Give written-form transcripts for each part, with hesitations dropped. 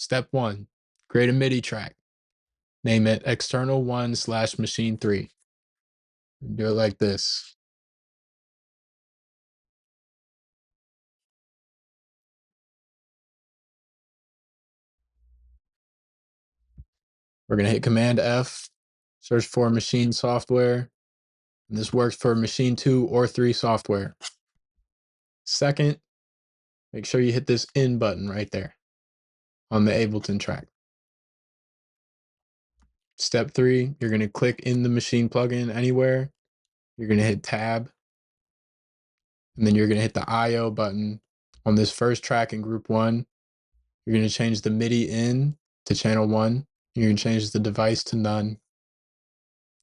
Step 1, create a MIDI track. Name it external 1/machine 3. Do it like this. We're going to hit Command F, search for Maschine software, and this works for Maschine 2 or 3 software. Second, make sure you hit this In button right there on the Ableton track. Step 3, you're going to click in the Maschine plugin anywhere. You're going to hit Tab, and then you're going to hit the I/O button on this first track in group 1. You're going to change the MIDI in to channel 1. You're going to change the device to none.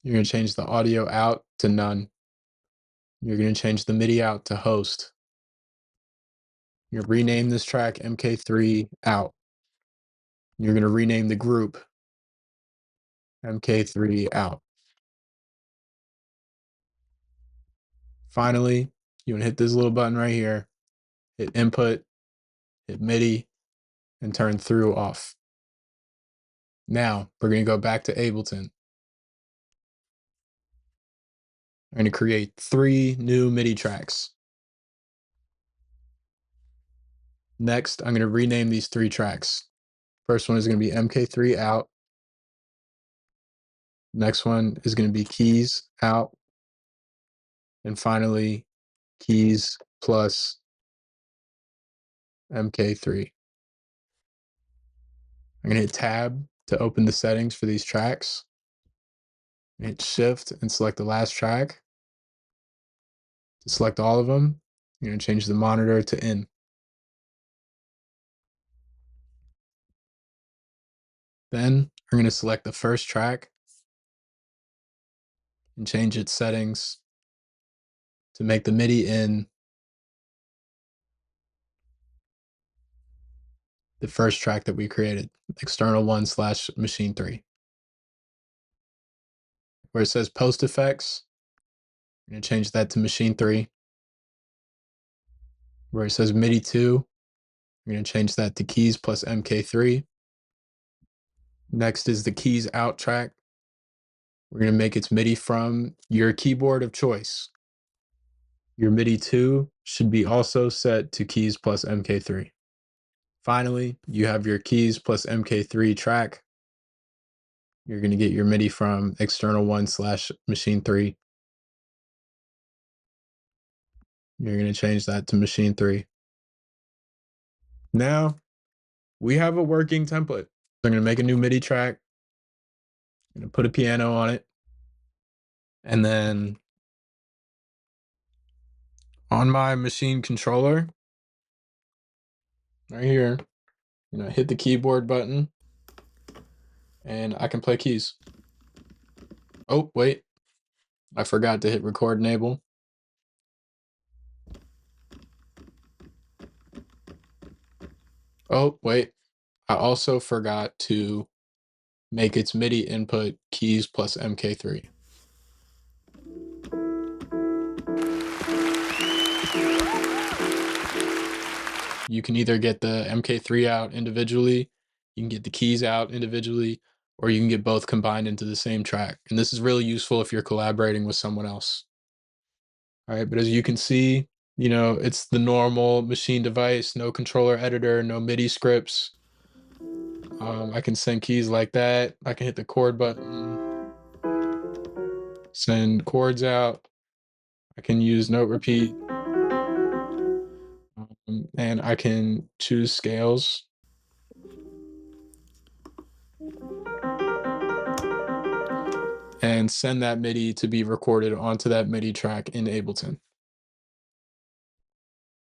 You're going to change the audio out to none. You're going to change the MIDI out to host. You're going to rename this track MK3 out. You're going to rename the group MK3 out. Finally, you want to hit this little button right here, hit input, hit MIDI, and turn through off. Now, we're going to go back to Ableton. I'm going to create 3 new MIDI tracks. Next, I'm going to rename these 3 tracks. First one is going to be MK3 out. Next one is going to be keys out. And finally, keys plus MK3. I'm going to hit Tab to open the settings for these tracks. Hit Shift and select the last track. To select all of them, you're going to change the monitor to in. Then we're going to select the first track and change its settings to make the MIDI in the first track that we created, external 1/machine 3. Where it says post effects, I'm going to change that to machine 3. Where it says MIDI 2, I'm going to change that to keys plus MK3. Next is the keys out track. We're going to make its MIDI from your keyboard of choice. Your MIDI 2 should be also set to keys plus MK3. Finally, you have your keys plus MK3 track. You're going to get your MIDI from external 1/machine 3. You're going to change that to machine 3. Now, we have a working template. I'm going to make a new MIDI track. I'm going to put a piano on it. And then on my machine controller, right here, hit the keyboard button and I can play keys. Oh, wait, I forgot to hit record enable. Oh, wait, I also forgot to make its MIDI input keys plus MK3. You can either get the MK3 out individually, you can get the keys out individually, or you can get both combined into the same track. And this is really useful if you're collaborating with someone else. All right, but as you can see, it's the normal machine device, no controller editor, no MIDI scripts. I can send keys like that. I can hit the chord button, send chords out. I can use note repeat. And I can choose scales. And send that MIDI to be recorded onto that MIDI track in Ableton.